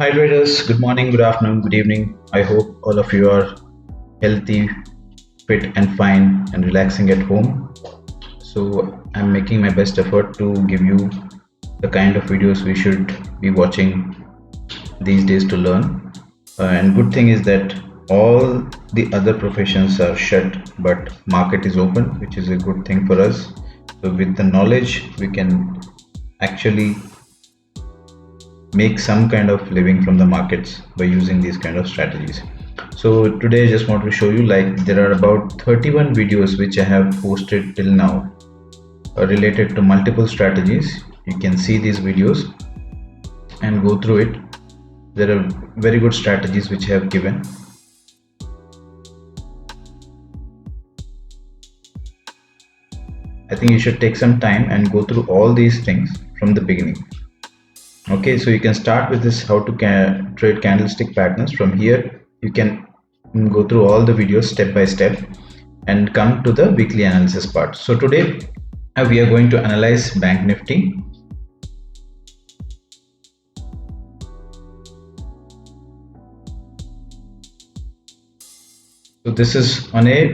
Hi traders, good morning, good afternoon, good evening. I hope all of you are healthy, fit and fine and relaxing at home. So I'm making my best effort to give you the kind of videos we should be watching these days to learn. And good thing is that all the other professions are shut, but market is open, which is a good thing for us. So with the knowledge, we can actually make some kind of living from the markets by using these kind of strategies. So today I just want to show you, like, there are about 31 videos which I have posted till now related to multiple strategies. You can see these videos and go through it. There are very good strategies which I have given. I think you should take some time and go through all these things from the beginning. Okay, so you can start with this how to trade candlestick patterns. From here you can go through all the videos step by step and come to the weekly analysis part. So today we are going to analyze Bank Nifty. So this is on a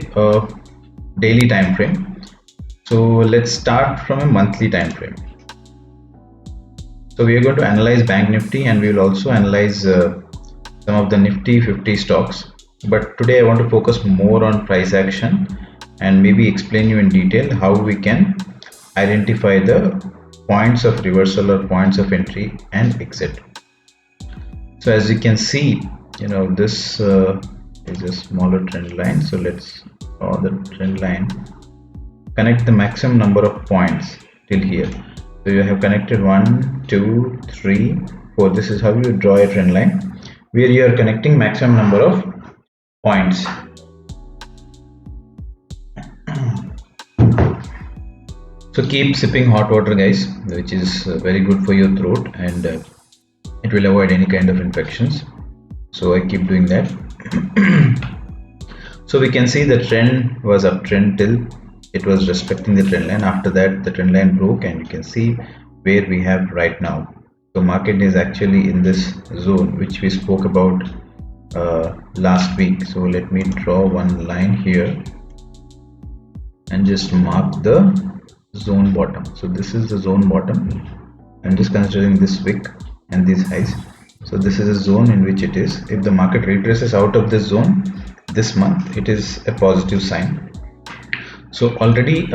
daily time frame. So let's start from a monthly time frame. So we are going to analyze Bank Nifty and we will also analyze some of the Nifty 50 stocks. But today I want to focus more on price action and maybe explain you in detail how we can identify the points of reversal or points of entry and exit. So as you can see, this is a smaller trend line. So let's draw the trend line, connect the maximum number of points till here. So you have connected 1, 2, 3, 4. This is how you draw a trend line where you are connecting maximum number of points. So keep sipping hot water, guys, which is very good for your throat and it will avoid any kind of infections. So I keep doing that. So we can see the trend was uptrend till it was respecting the trend line. After that the trend line broke and you can see where we have right now. So market is actually in this zone which we spoke about last week. So let me draw one line here and just mark the zone bottom. So this is the zone bottom. I'm just considering this wick and these highs. So this is a zone in which it is. If the market retraces out of this zone this month, it is a positive sign. So already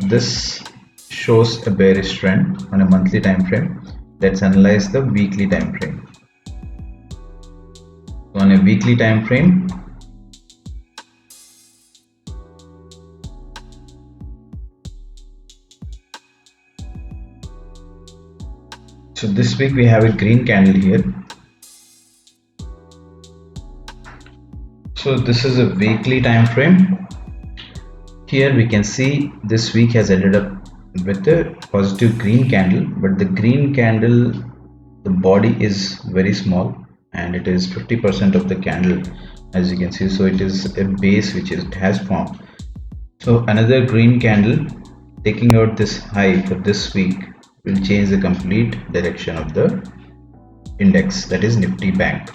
this shows a bearish trend on a monthly time frame. Let's analyze the weekly time frame. So on a weekly time frame, so this week we have a green candle here. So this is a weekly time frame. Here we can see this week has ended up with a positive green candle, but the green candle, the body is very small and it is 50% of the candle, as you can see. So it is a base which it has formed. So another green candle taking out this high for this week will change the complete direction of the index, that is Nifty Bank.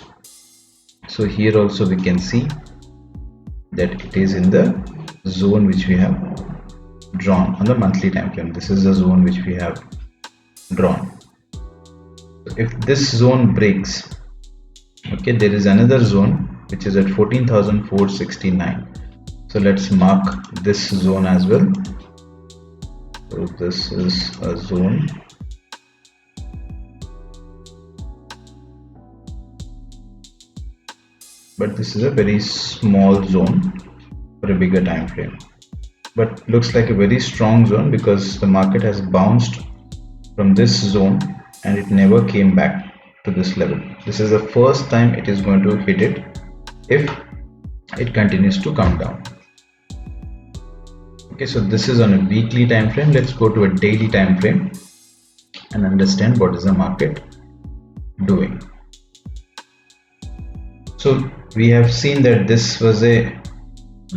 So here also we can see that it is in the zone which we have drawn on the monthly time frame. This is the zone which we have drawn. So if this zone breaks, okay, there is another zone which is at 14,469. so let's mark this zone as well. So this is a zone. But this is a very small zone for a bigger time frame, but looks like a very strong zone because the market has bounced from this zone and it never came back to this level. This is the first time it is going to hit it if it continues to come down. Okay, so this is on a weekly time frame. Let's go to a daily time frame and understand what is the market doing. So we have seen that this was a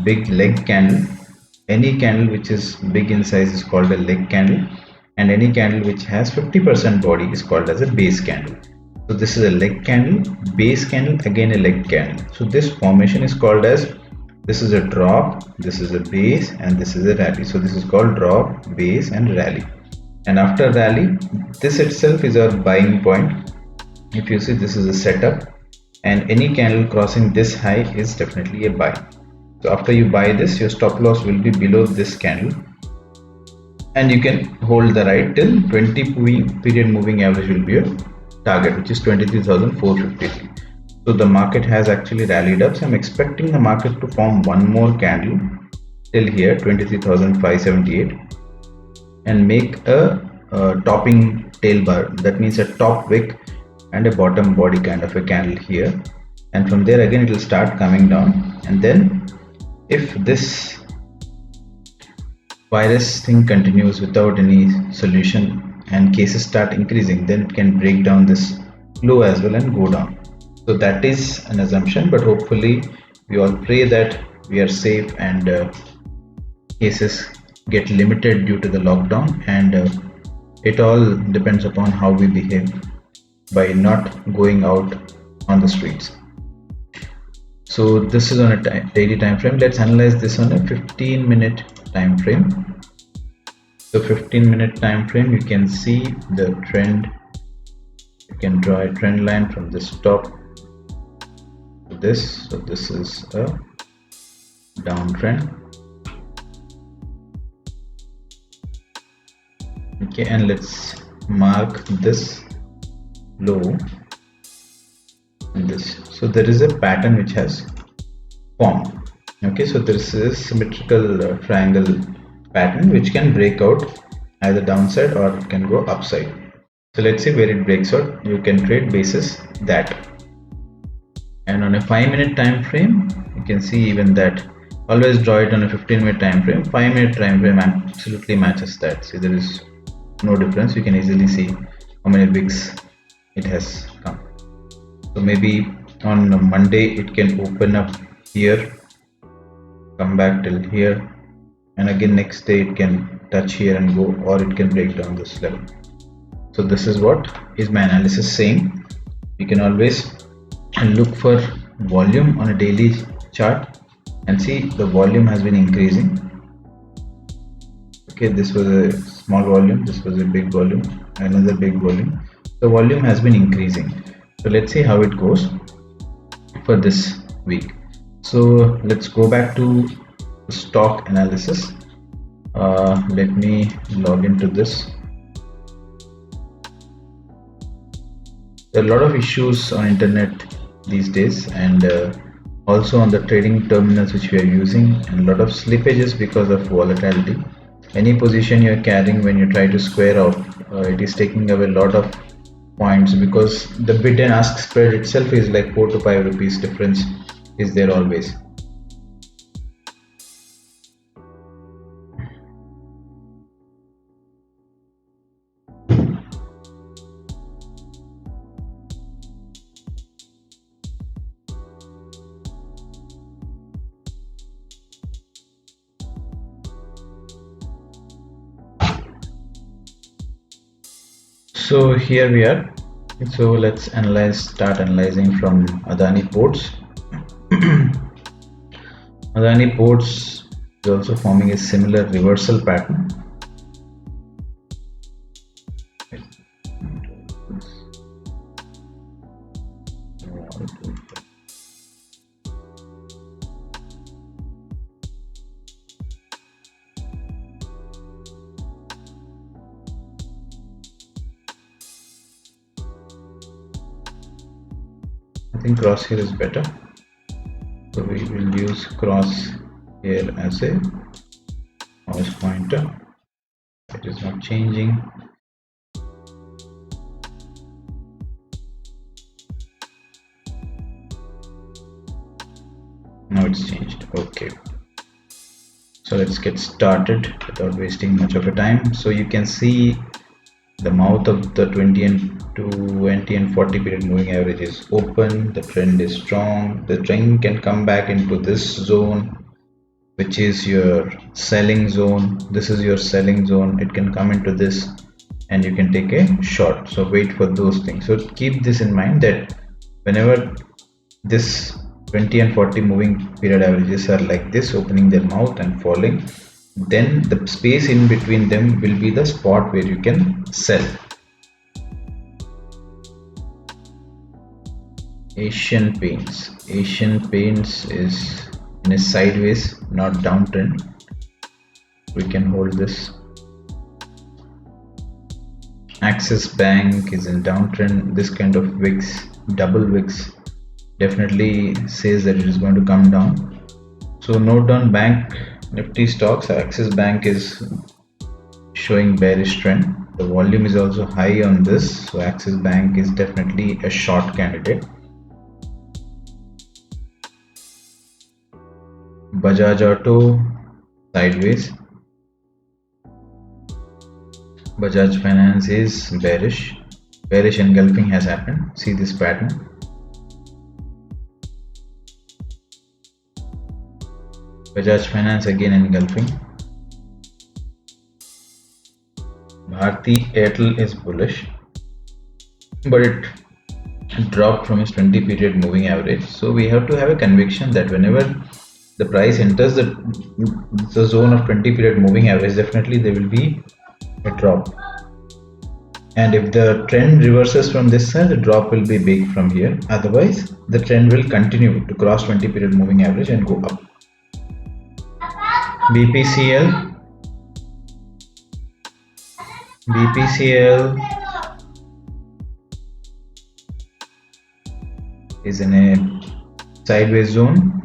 big leg candle. Any candle which is big in size is called a leg candle, and any candle which has 50% body is called as a base candle. So this is a leg candle, base candle, again a leg candle. So this formation is called as, this is a drop, this is a base, and this is a rally. So this is called drop, base, and rally. And after rally, this itself is our buying point. If you see, this is a setup, and any candle crossing this high is definitely a buy. So after you buy this, your stop loss will be below this candle, and you can hold the right till 20 period moving average will be your target, which is 23,453. So the market has actually rallied up. So I'm expecting the market to form one more candle till here, 23,578, and make a topping tail bar. That means a top wick and a bottom body kind of a candle here, and from there again it will start coming down. And then if this virus thing continues without any solution and cases start increasing, then it can break down this low as well and go down. So that is an assumption, but hopefully we all pray that we are safe and cases get limited due to the lockdown, and it all depends upon how we behave by not going out on the streets. So this is on a daily time frame. Let's analyze this on a 15-minute time frame. So 15-minute time frame, you can see the trend. You can draw a trend line from this top to this. So this is a downtrend. Okay, and let's mark this low and this. So there is a pattern which has formed. Okay, so this is symmetrical triangle pattern which can break out either downside or it can go upside. So let's see where it breaks out. You can trade basis that. And on a 5-minute time frame, you can see even that. Always draw it on a 15-minute time frame. 5-minute time frame absolutely matches that. See, there is no difference. You can easily see how many wicks it has come. So maybe on Monday it can open up here, come back till here, and again next day it can touch here and go, or it can break down this level. So this is what is my analysis saying. You can always look for volume on a daily chart and see the volume has been increasing. Okay, this was a small volume, this was a big volume, another big volume. The volume has been increasing. So let's see how it goes for this week. So let's go back to stock analysis. Let me log into this. There are a lot of issues on internet these days, and also on the trading terminals which we are using, and a lot of slippages because of volatility. Any position you are carrying, when you try to square out, it is taking away a lot of points, because the bid and ask spread itself is like 4 to 5 rupees difference is there always. So here we are. So let's start analyzing from Adani Ports. Adani Ports is also forming a similar reversal pattern. I think cross here is better, so we will use cross here as a mouse pointer. It is not changing. Now it's changed. Okay, so let's get started without wasting much of a time. So you can see the mouth of the 20 and 40 period moving average is open. The trend is strong. The trend can come back into this zone, which is your selling zone. This is your selling zone. It can come into this and you can take a short. So wait for those things. So keep this in mind that whenever this 20 and 40 moving period averages are like this, opening their mouth and falling, then the space in between them will be the spot where you can sell. Asian Paints is in a sideways, not downtrend. We can hold this. Axis Bank is in downtrend. This kind of wicks, double wicks, definitely says that it is going to come down. So note down Bank Nifty stocks. Axis Bank is showing bearish trend. The volume is also high on this, so Axis Bank is definitely a short candidate. Bajaj Auto sideways. Bajaj Finance is bearish. Bearish engulfing has happened. See this pattern. Bajaj Finance again engulfing. Bharti Airtel is bullish, but it dropped from its 20 period moving average. So we have to have a conviction that whenever the price enters the zone of 20 period moving average, definitely there will be a drop. And if the trend reverses from this side, the drop will be big from here. Otherwise, the trend will continue to cross 20 period moving average and go up. BPCL is in a sideways zone.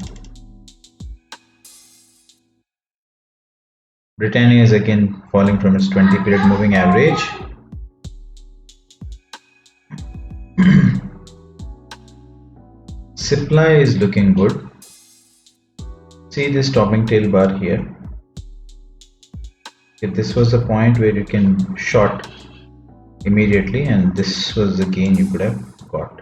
Britannia is again falling from its 20 period moving average. Supply is looking good. See this topping tail bar here. If this was the point where you can short immediately, and this was the gain you could have got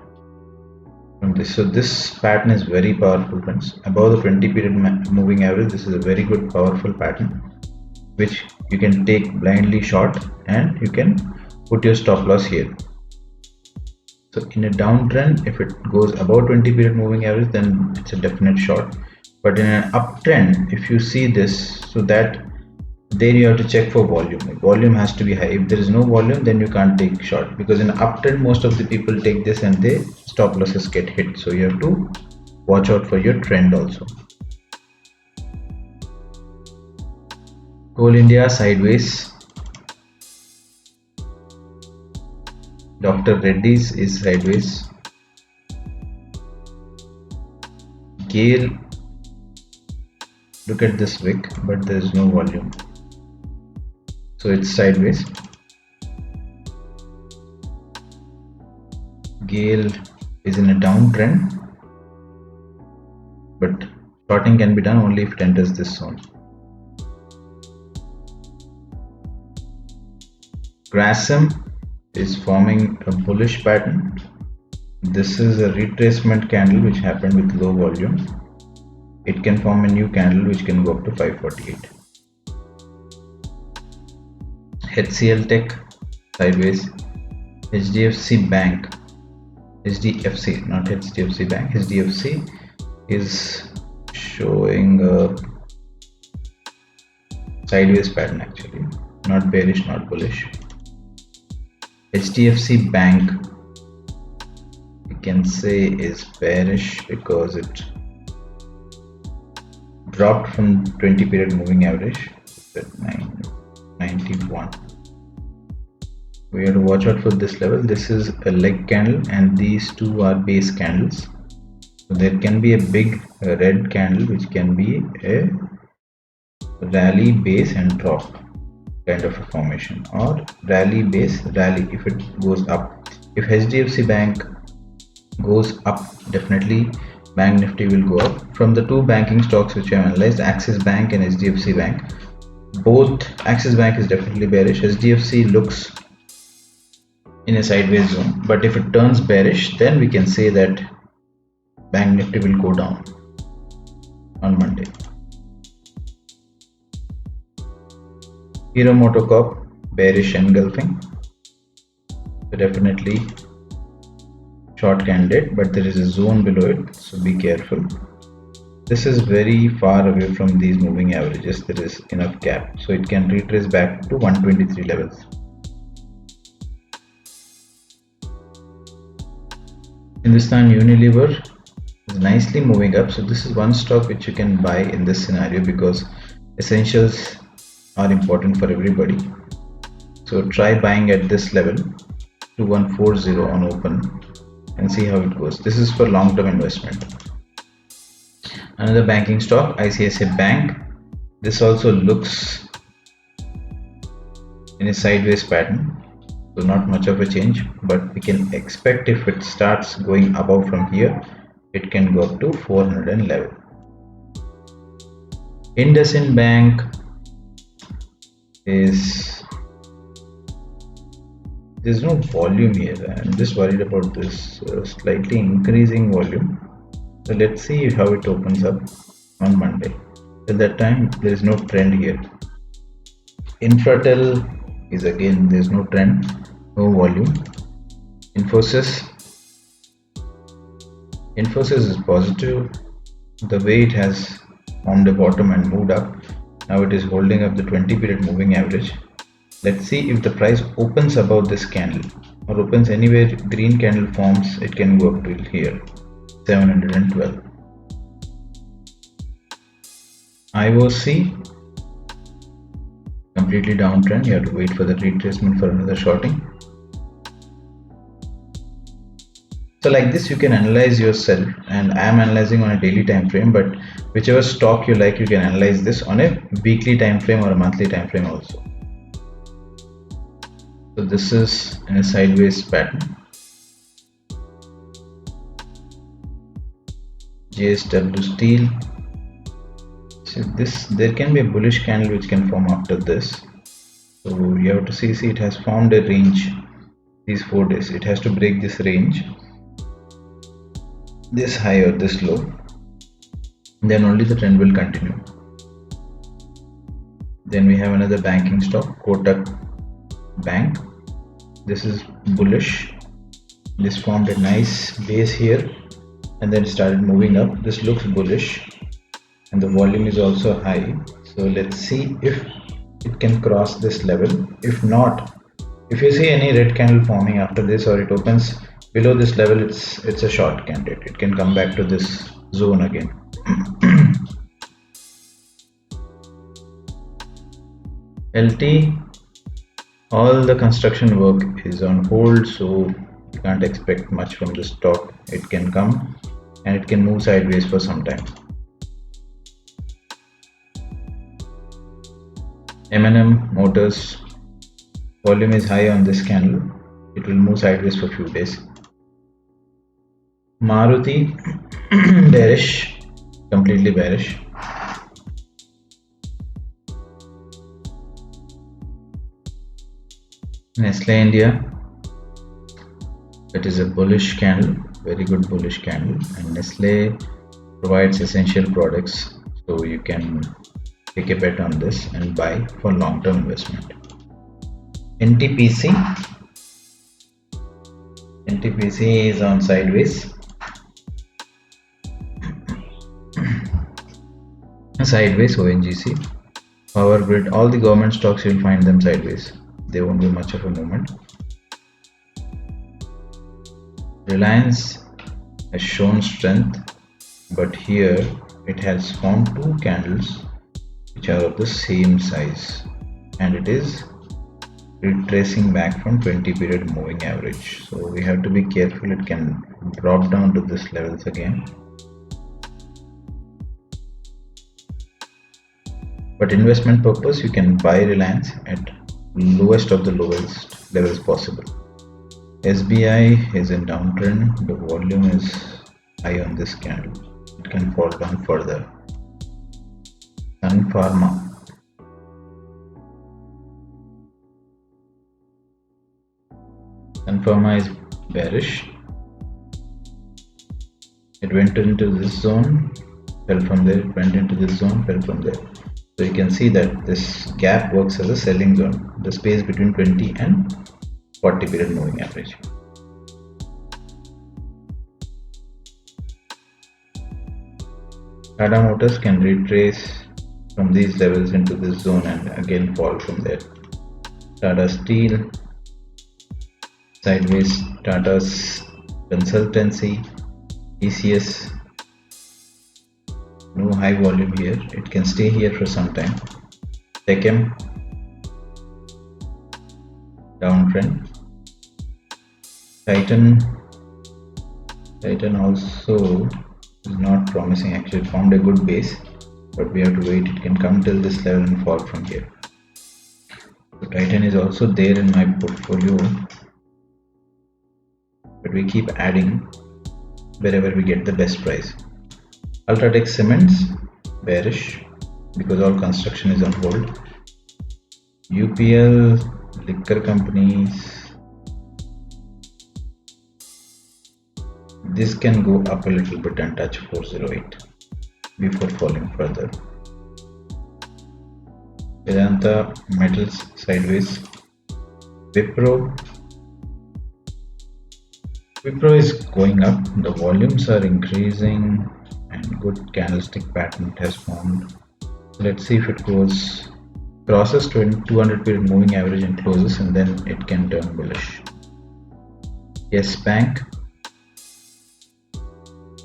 from this. So this pattern is very powerful, friends. Above the 20 period moving average, this is a very good powerful pattern which you can take blindly short, and you can put your stop loss here. So in a downtrend, if it goes above 20 period moving average, then it's a definite short. But in an uptrend, if you see this, so that there you have to check for volume. Volume has to be high. If there is no volume, then you can't take short, because in an uptrend most of the people take this and they stop losses get hit. So you have to watch out for your trend also. Coal India sideways. Dr. Reddy's is sideways. GAIL, look at this wick, but there is no volume, so it's sideways. GAIL is in a downtrend, but shorting can be done only if it enters this zone. Grasim is forming a bullish pattern. This is a retracement candle which happened with low volume. It can form a new candle which can go up to 548. HCL Tech sideways. HDFC Bank, HDFC, not HDFC Bank, HDFC is showing a sideways pattern actually, not bearish, not bullish. HDFC Bank, we can say, is bearish because it dropped from 20 period moving average at 991. We have to watch out for this level. This is a leg candle and these two are base candles. So there can be a big red candle which can be a rally, base and drop kind of a formation, or rally, base, rally if it goes up. If HDFC Bank goes up, definitely Bank Nifty will go up. From the two banking stocks which I have analyzed, Axis Bank and HDFC Bank, both Axis Bank is definitely bearish. HDFC looks in a sideways zone, but if it turns bearish, then we can say that Bank Nifty will go down on Monday. Hero MotoCorp, bearish engulfing. definitely short candidate, but there is a zone below it, so be careful. This is very far away from these moving averages. There is enough gap, so it can retrace back to 123 levels. Hindustan Unilever is nicely moving up, so this is one stock which you can buy in this scenario because essentials are important for everybody. So try buying at this level, 2140 on open, and see how it goes. This is for long-term investment. Another banking stock, ICICI Bank. This also looks in a sideways pattern, so not much of a change, but we can expect if it starts going above from here, it can go up to 411. IndusInd Bank is, there's no volume here. I'm just worried about this slightly increasing volume. So let's see how it opens up on Monday. Till that time, there is no trend here. Infratel is again, there's no trend, no volume. Infosys is positive. The way it has formed a bottom and moved up, now it is holding up the 20-period moving average. Let's see if the price opens above this candle or opens anywhere green candle forms, it can go up till here, 712. IOC, completely downtrend. You have to wait for the retracement for another shorting. So like this you can analyze yourself, and I am analyzing on a daily time frame, but whichever stock you like, you can analyze this on a weekly time frame or a monthly time frame also. So this is in a sideways pattern. JSW Steel. So this, there can be a bullish candle which can form after this. So you have to see it has formed a range these 4 days. It has to break this range, this high or this low, then only the trend will continue. Then we have another banking stock, Kotak Bank. This is bullish. This formed a nice base here and then started moving up. This looks bullish and the volume is also high. So let's see if it can cross this level. If not, if you see any red candle forming after this or it opens below this level, it's a short candidate. It can come back to this zone again. LT, all the construction work is on hold, so you can't expect much from this stock. It can come and it can move sideways for some time. M&M Motors, volume is high on this candle. It will move sideways for a few days. Maruti, bearish, completely bearish. Nestle India, it is a bullish candle, very good bullish candle, and Nestle provides essential products, so you can take a bet on this and buy for long-term investment. NTPC is on sideways. Sideways. ONGC, Power Grid, all the government stocks you'll find them sideways. There won't be much of a movement. Reliance has shown strength, but here it has formed two candles which are of the same size, and it is retracing back from 20-period moving average. So we have to be careful. It can drop down to this levels again. But investment purpose, you can buy Reliance at lowest of the lowest levels possible. SBI is in downtrend. The volume is high on this candle. It can fall down further. Sun Pharma. Sun Pharma is bearish. It went into this zone, fell from there, it went into this zone, fell from there. So you can see that this gap works as a selling zone, the space between 20 and 40 period moving average. Tata Motors can retrace from these levels into this zone and again fall from there. Tata Steel sideways, Tata's consultancy, TCS, no high volume here, it can stay here for some time. Techem, downtrend. Titan also is not promising. Actually, it found a good base, but we have to wait. It can come till this level and fall from here. So Titan is also there in my portfolio, but we keep adding wherever we get the best price. Ultratech Cements, bearish because all construction is on hold. UPL, liquor companies, this can go up a little bit and touch 408 before falling further. Vedanta metals sideways. Wipro is going up, the volumes are increasing and good candlestick pattern has formed. Let's see if it crosses 200 period moving average and closes, and then it can turn bullish. Yes Bank,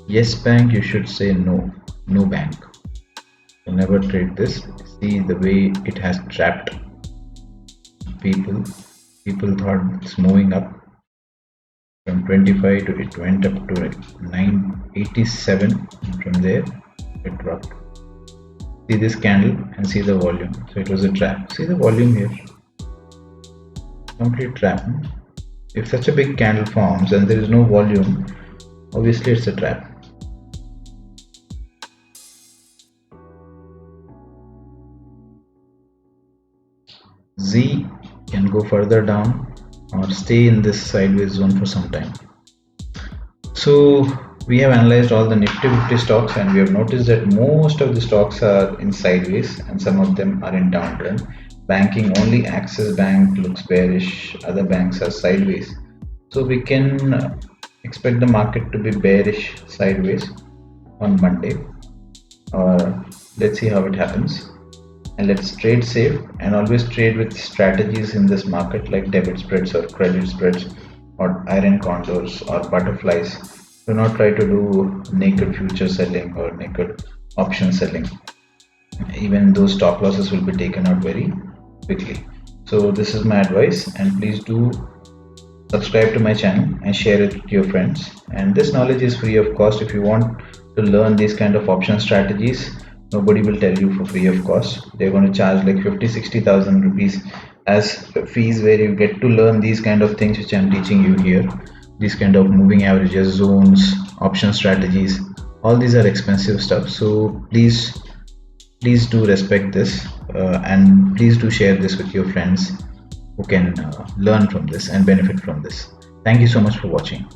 you should say no bank. You'll never trade this. See the way it has trapped people thought it's moving up from 25 to it went up to 987. From there it dropped. See this candle and see the volume. So it was a trap. See the volume here, complete trap. If such a big candle forms and there is no volume, obviously it's a trap. Z can go further down or stay in this sideways zone for some time. So we have analyzed all the Nifty 50 stocks and we have noticed that most of the stocks are in sideways and some of them are in downtrend. Banking, only Axis Bank looks bearish, other banks are sideways. So we can expect the market to be bearish sideways on Monday, or let's see how it happens. And let's trade safe and always trade with strategies in this market like debit spreads or credit spreads or iron condors or butterflies. Do not try to do naked future selling or naked option selling. Even those stop losses will be taken out very quickly. So this is my advice, and please do subscribe to my channel and share it with your friends. And this knowledge is free of cost. If you want to learn these kind of option strategies, nobody will tell you for free of cost. They're going to charge like 50,000-60,000 rupees as fees, where you get to learn these kind of things which I'm teaching you here. These kind of moving averages, zones, option strategies, all these are expensive stuff. So please do respect this, and please do share this with your friends who can learn from this and benefit from this. Thank you so much for watching.